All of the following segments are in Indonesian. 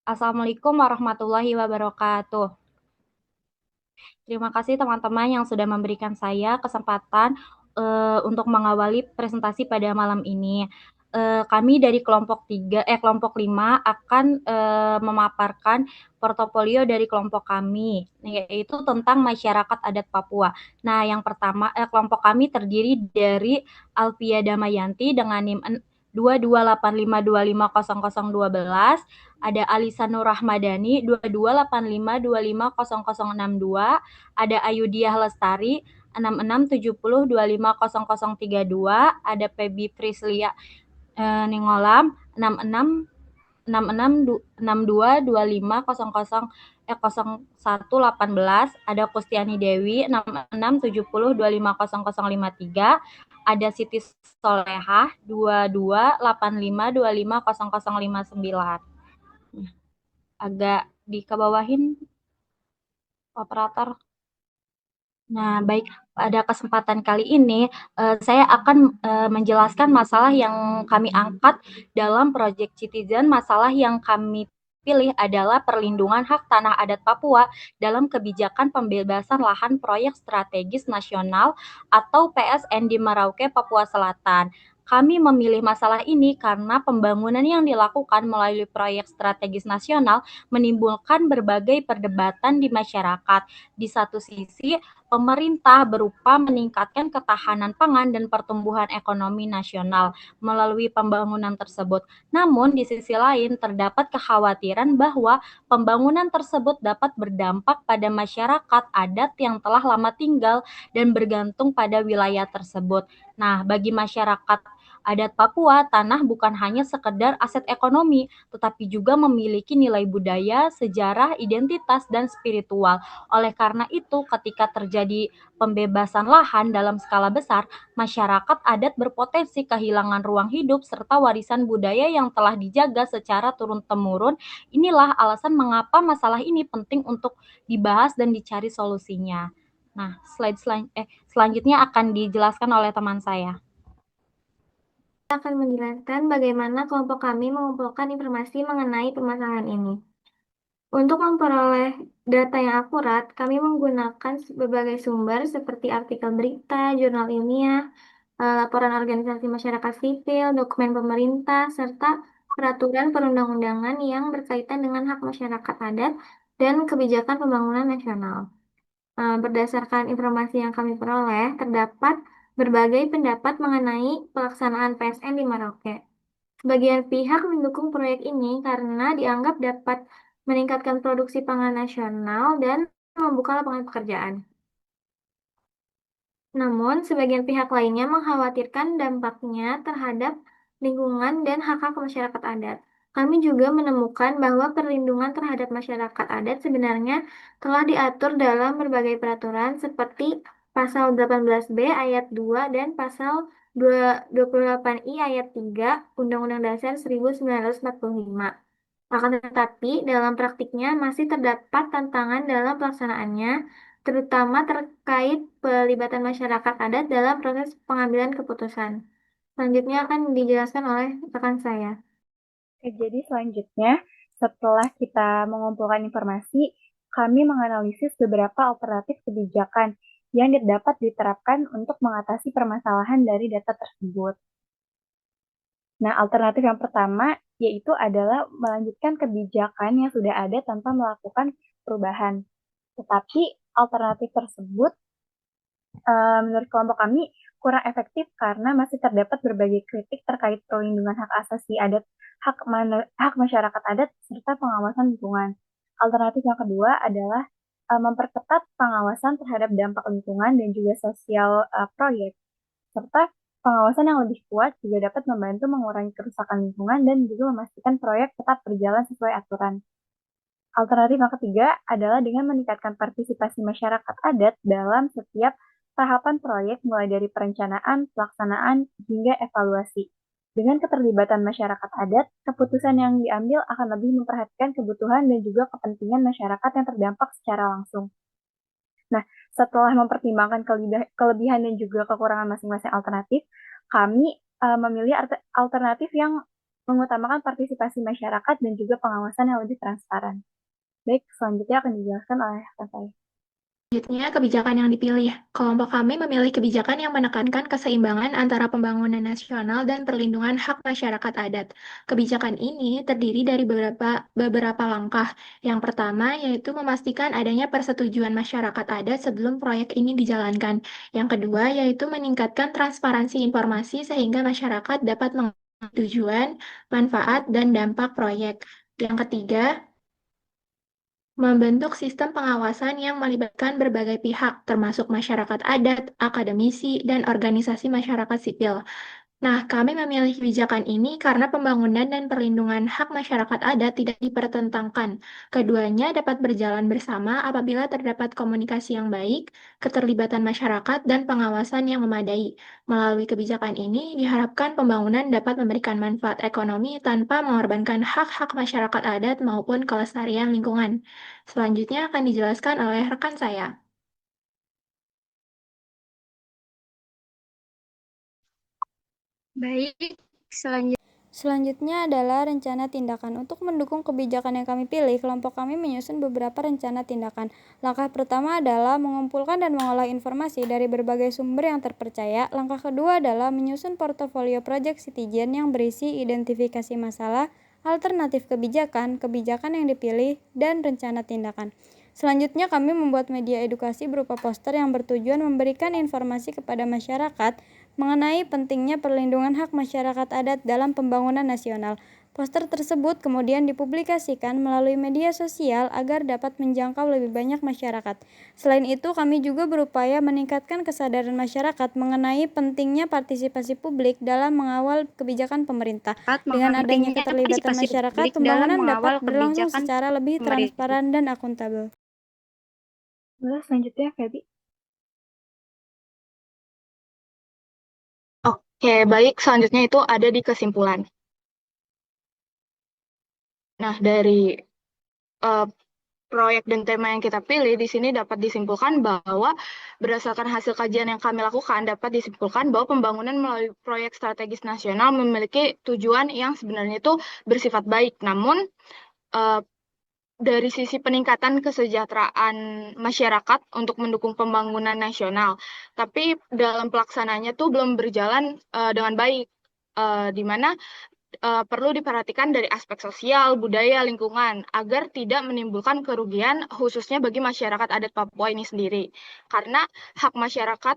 Assalamualaikum warahmatullahi wabarakatuh. Terima kasih teman-teman yang sudah memberikan saya kesempatan untuk mengawali presentasi pada malam ini. Kami dari kelompok 5 akan memaparkan portofolio dari kelompok kami, yaitu tentang masyarakat adat Papua. Nah, yang pertama, kelompok kami terdiri dari Alfia Damayanti dengan NIM 2285250012, ada Alisa Nur Rahmadani 2285250062, ada Ayudiah Lestari 6670250032, ada Pebi Prislia Ningolam 66622500 ada Kustiani Dewi 6670250053, ada Siti Solehah 2285250059. Agak dikebawahin operator. Nah, baik, pada kesempatan kali ini saya akan menjelaskan masalah yang kami angkat dalam Project Citizen. Masalah yang kami pilih adalah perlindungan hak tanah adat Papua dalam kebijakan pembebasan lahan proyek strategis nasional atau PSN di Merauke, Papua Selatan. Kami memilih masalah ini karena pembangunan yang dilakukan melalui proyek strategis nasional menimbulkan berbagai perdebatan di masyarakat. Di satu sisi, pemerintah berupa meningkatkan ketahanan pangan dan pertumbuhan ekonomi nasional melalui pembangunan tersebut. Namun, di sisi lain terdapat kekhawatiran bahwa pembangunan tersebut dapat berdampak pada masyarakat adat yang telah lama tinggal dan bergantung pada wilayah tersebut. Nah, bagi masyarakat adat Papua, tanah bukan hanya sekedar aset ekonomi, tetapi juga memiliki nilai budaya, sejarah, identitas, dan spiritual. Oleh karena itu, ketika terjadi pembebasan lahan dalam skala besar, masyarakat adat berpotensi kehilangan ruang hidup serta warisan budaya yang telah dijaga secara turun-temurun. Inilah alasan mengapa masalah ini penting untuk dibahas dan dicari solusinya. Nah, selanjutnya akan dijelaskan oleh teman saya. Saya akan menjelaskan bagaimana kelompok kami mengumpulkan informasi mengenai permasalahan ini. Untuk memperoleh data yang akurat, kami menggunakan berbagai sumber seperti artikel berita, jurnal ilmiah, laporan organisasi masyarakat sipil, dokumen pemerintah, serta peraturan perundang-undangan yang berkaitan dengan hak masyarakat adat dan kebijakan pembangunan nasional. Berdasarkan informasi yang kami peroleh, terdapat berbagai pendapat mengenai pelaksanaan PSN di Merauke. Sebagian pihak mendukung proyek ini karena dianggap dapat meningkatkan produksi pangan nasional dan membuka lapangan pekerjaan. Namun, sebagian pihak lainnya mengkhawatirkan dampaknya terhadap lingkungan dan hak-hak masyarakat adat. Kami juga menemukan bahwa perlindungan terhadap masyarakat adat sebenarnya telah diatur dalam berbagai peraturan seperti Pasal 18B ayat 2 dan Pasal 28I ayat 3 Undang-Undang Dasar 1945. Akan tetapi, dalam praktiknya masih terdapat tantangan dalam pelaksanaannya, terutama terkait pelibatan masyarakat adat dalam proses pengambilan keputusan. Selanjutnya akan dijelaskan oleh rekan saya. Oke, jadi selanjutnya, setelah kita mengumpulkan informasi, kami menganalisis beberapa alternatif kebijakan yang dapat diterapkan untuk mengatasi permasalahan dari data tersebut. Nah, alternatif yang pertama yaitu adalah melanjutkan kebijakan yang sudah ada tanpa melakukan perubahan. Tetapi alternatif tersebut menurut kelompok kami kurang efektif karena masih terdapat berbagai kritik terkait perlindungan hak asasi adat, hak masyarakat adat, serta pengawasan lingkungan. Alternatif yang kedua adalah memperketat pengawasan terhadap dampak lingkungan dan juga sosial proyek, serta pengawasan yang lebih kuat juga dapat membantu mengurangi kerusakan lingkungan dan juga memastikan proyek tetap berjalan sesuai aturan. Alternatif yang ketiga adalah dengan meningkatkan partisipasi masyarakat adat dalam setiap tahapan proyek mulai dari perencanaan, pelaksanaan, hingga evaluasi. Dengan keterlibatan masyarakat adat, keputusan yang diambil akan lebih memperhatikan kebutuhan dan juga kepentingan masyarakat yang terdampak secara langsung. Nah, setelah mempertimbangkan kelebihan dan juga kekurangan masing-masing alternatif, kami memilih alternatif yang mengutamakan partisipasi masyarakat dan juga pengawasan yang lebih transparan. Baik, selanjutnya akan dijelaskan oleh rekan saya. Selanjutnya, kebijakan yang dipilih. Kelompok kami memilih kebijakan yang menekankan keseimbangan antara pembangunan nasional dan perlindungan hak masyarakat adat. Kebijakan ini terdiri dari beberapa langkah. Yang pertama yaitu memastikan adanya persetujuan masyarakat adat sebelum proyek ini dijalankan. Yang kedua yaitu meningkatkan transparansi informasi sehingga masyarakat dapat mengetahui tujuan, manfaat, dan dampak proyek. Yang ketiga, membentuk sistem pengawasan yang melibatkan berbagai pihak, termasuk masyarakat adat, akademisi, dan organisasi masyarakat sipil. Nah, kami memilih kebijakan ini karena pembangunan dan perlindungan hak masyarakat adat tidak dipertentangkan. Keduanya dapat berjalan bersama apabila terdapat komunikasi yang baik, keterlibatan masyarakat, dan pengawasan yang memadai. Melalui kebijakan ini, diharapkan pembangunan dapat memberikan manfaat ekonomi tanpa mengorbankan hak-hak masyarakat adat maupun kelestarian lingkungan. Selanjutnya akan dijelaskan oleh rekan saya. Baik, Selanjutnya adalah rencana tindakan. Untuk mendukung kebijakan yang kami pilih, kelompok kami menyusun beberapa rencana tindakan. Langkah pertama adalah mengumpulkan dan mengolah informasi dari berbagai sumber yang terpercaya. Langkah kedua adalah menyusun portofolio Project Citizen yang berisi identifikasi masalah, alternatif kebijakan, kebijakan yang dipilih, dan rencana tindakan. Selanjutnya kami membuat media edukasi berupa poster yang bertujuan memberikan informasi kepada masyarakat mengenai pentingnya perlindungan hak masyarakat adat dalam pembangunan nasional. Poster tersebut kemudian dipublikasikan melalui media sosial agar dapat menjangkau lebih banyak masyarakat. Selain itu, kami juga berupaya meningkatkan kesadaran masyarakat mengenai pentingnya partisipasi publik dalam mengawal kebijakan pemerintah. Dengan adanya keterlibatan masyarakat, pembangunan dapat berlangsung secara lebih transparan dan akuntabel. Boleh selanjutnya, Feby. Oke, baik. Selanjutnya itu ada di kesimpulan. Nah, dari eh, proyek dan tema yang kita pilih di sini dapat disimpulkan bahwa berdasarkan hasil kajian yang kami lakukan dapat disimpulkan bahwa pembangunan melalui proyek strategis nasional memiliki tujuan yang sebenarnya itu bersifat baik. Namun eh, dari sisi peningkatan kesejahteraan masyarakat untuk mendukung pembangunan nasional, tapi dalam pelaksananya tuh belum berjalan dengan baik. Di mana perlu diperhatikan dari aspek sosial, budaya, lingkungan, agar tidak menimbulkan kerugian khususnya bagi masyarakat adat Papua ini sendiri. Karena hak masyarakat,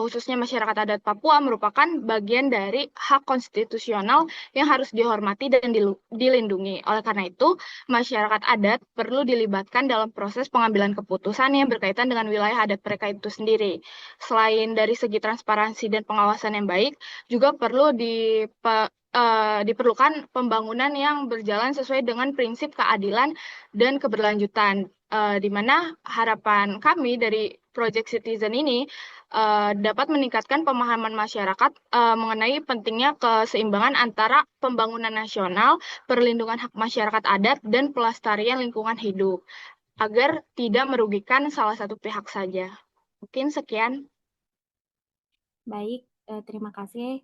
khususnya masyarakat adat Papua, merupakan bagian dari hak konstitusional yang harus dihormati dan dilindungi. Oleh karena itu, masyarakat adat perlu dilibatkan dalam proses pengambilan keputusan yang berkaitan dengan wilayah adat mereka itu sendiri. Selain dari segi transparansi dan pengawasan yang baik, juga perlu diperlukan pembangunan yang berjalan sesuai dengan prinsip keadilan dan keberlanjutan, di mana harapan kami dari Project Citizen ini dapat meningkatkan pemahaman masyarakat mengenai pentingnya keseimbangan antara pembangunan nasional, perlindungan hak masyarakat adat, dan pelestarian lingkungan hidup, agar tidak merugikan salah satu pihak saja. Mungkin sekian. Baik, terima kasih.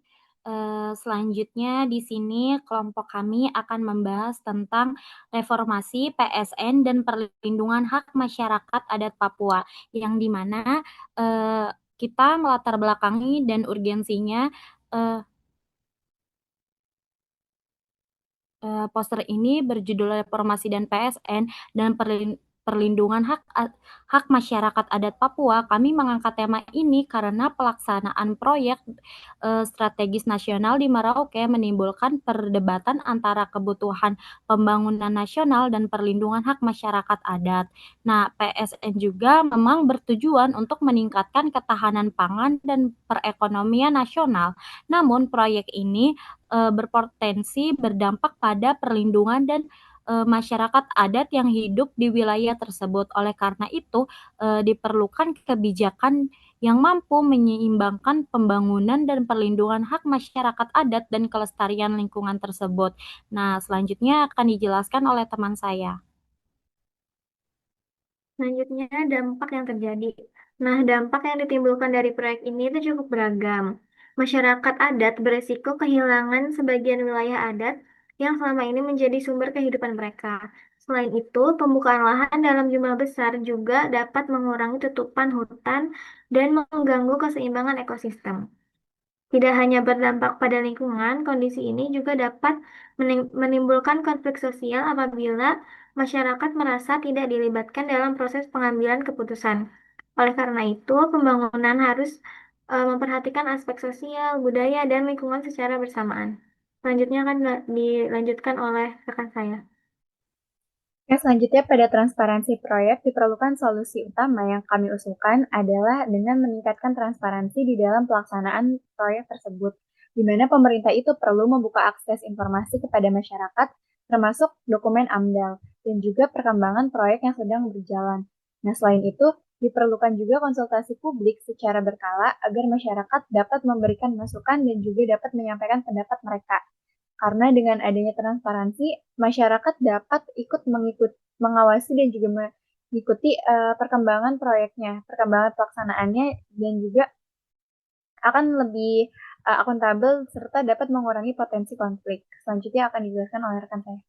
Selanjutnya di sini kelompok kami akan membahas tentang reformasi PSN dan perlindungan hak masyarakat adat Papua, yang dimana kita melatar belakangi dan urgensinya poster ini berjudul Reformasi dan PSN dan perlindungan hak masyarakat adat Papua. Kami mengangkat tema ini karena pelaksanaan proyek strategis nasional di Merauke menimbulkan perdebatan antara kebutuhan pembangunan nasional dan perlindungan hak masyarakat adat. Nah, PSN juga memang bertujuan untuk meningkatkan ketahanan pangan dan perekonomian nasional. Namun proyek ini berpotensi berdampak pada perlindungan dan masyarakat adat yang hidup di wilayah tersebut. Oleh karena itu, diperlukan kebijakan yang mampu menyeimbangkan pembangunan dan perlindungan hak masyarakat adat dan kelestarian lingkungan tersebut. Nah, selanjutnya akan dijelaskan oleh teman saya. Selanjutnya, dampak yang terjadi. Nah, dampak yang ditimbulkan dari proyek ini itu cukup beragam. Masyarakat adat beresiko kehilangan sebagian wilayah adat yang selama ini menjadi sumber kehidupan mereka. Selain itu, pembukaan lahan dalam jumlah besar juga dapat mengurangi tutupan hutan dan mengganggu keseimbangan ekosistem. Tidak hanya berdampak pada lingkungan, kondisi ini juga dapat menimbulkan konflik sosial apabila masyarakat merasa tidak dilibatkan dalam proses pengambilan keputusan. Oleh karena itu, pembangunan harus memperhatikan aspek sosial, budaya, dan lingkungan secara bersamaan. Selanjutnya akan dilanjutkan oleh rekan saya. Selanjutnya pada transparansi proyek diperlukan solusi utama yang kami usulkan adalah dengan meningkatkan transparansi di dalam pelaksanaan proyek tersebut, di mana pemerintah itu perlu membuka akses informasi kepada masyarakat, termasuk dokumen AMDAL, dan juga perkembangan proyek yang sedang berjalan. Nah, selain itu, diperlukan juga konsultasi publik secara berkala agar masyarakat dapat memberikan masukan dan juga dapat menyampaikan pendapat mereka. Karena dengan adanya transparansi, masyarakat dapat ikut mengawasi dan juga mengikuti perkembangan proyeknya, perkembangan pelaksanaannya, dan juga akan lebih akuntabel serta dapat mengurangi potensi konflik. Selanjutnya akan dijelaskan oleh rekan saya.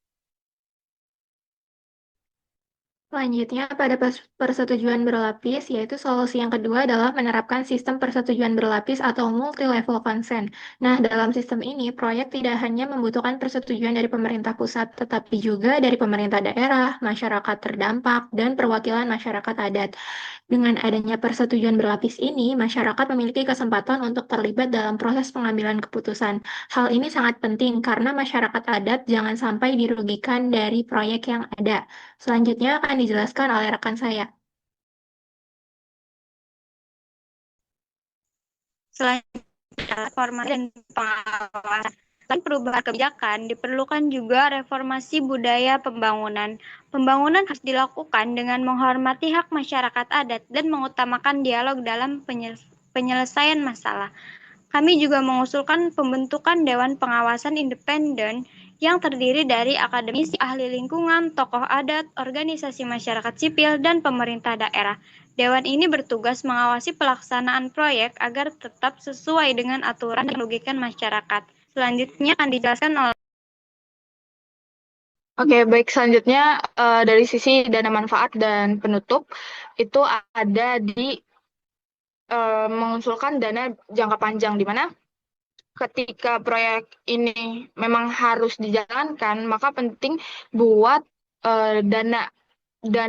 Selanjutnya, pada persetujuan berlapis, yaitu solusi yang kedua adalah menerapkan sistem persetujuan berlapis atau multi-level consent. Nah, dalam sistem ini, proyek tidak hanya membutuhkan persetujuan dari pemerintah pusat, tetapi juga dari pemerintah daerah, masyarakat terdampak, dan perwakilan masyarakat adat. Dengan adanya persetujuan berlapis ini, masyarakat memiliki kesempatan untuk terlibat dalam proses pengambilan keputusan. Hal ini sangat penting karena masyarakat adat jangan sampai dirugikan dari proyek yang ada. Selanjutnya akan dijelaskan oleh rekan saya. Selanjutnya, reformasi dan pengawasan. Selain perubahan kebijakan, diperlukan juga reformasi budaya pembangunan. Pembangunan harus dilakukan dengan menghormati hak masyarakat adat dan mengutamakan dialog dalam penyelesaian masalah. Kami juga mengusulkan pembentukan Dewan Pengawasan Independen yang terdiri dari akademisi, ahli lingkungan, tokoh adat, organisasi masyarakat sipil, dan pemerintah daerah. Dewan ini bertugas mengawasi pelaksanaan proyek agar tetap sesuai dengan aturan yang merugikan masyarakat. Selanjutnya akan dijelaskan oleh Oke, baik. Selanjutnya dari sisi dana manfaat dan penutup itu ada di mengusulkan dana jangka panjang, di mana ketika proyek ini memang harus dijalankan, maka penting buat dana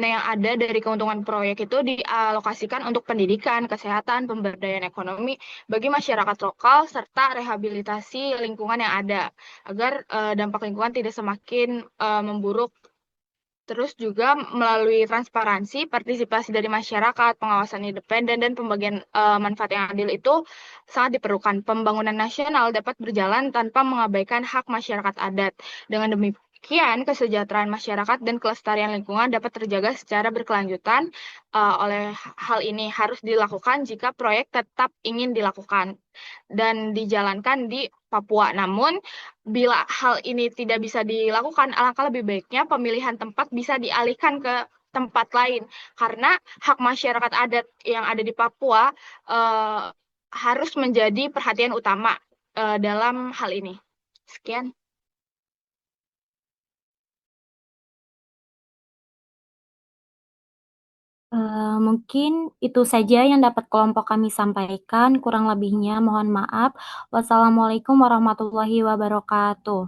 yang ada dari keuntungan proyek itu dialokasikan untuk pendidikan, kesehatan, pemberdayaan ekonomi bagi masyarakat lokal serta rehabilitasi lingkungan yang ada agar dampak lingkungan tidak semakin memburuk. Terus juga melalui transparansi, partisipasi dari masyarakat, pengawasan independen, dan pembagian manfaat yang adil itu sangat diperlukan. Pembangunan nasional dapat berjalan tanpa mengabaikan hak masyarakat adat. Dengan demikian, kesejahteraan masyarakat dan kelestarian lingkungan dapat terjaga secara berkelanjutan. Oleh hal ini harus dilakukan jika proyek tetap ingin dilakukan dan dijalankan di Papua. Namun, bila hal ini tidak bisa dilakukan, alangkah lebih baiknya pemilihan tempat bisa dialihkan ke tempat lain, karena hak masyarakat adat yang ada di Papua harus menjadi perhatian utama dalam hal ini. Sekian. Mungkin itu saja yang dapat kelompok kami sampaikan. Kurang lebihnya mohon maaf. Wassalamualaikum warahmatullahi wabarakatuh.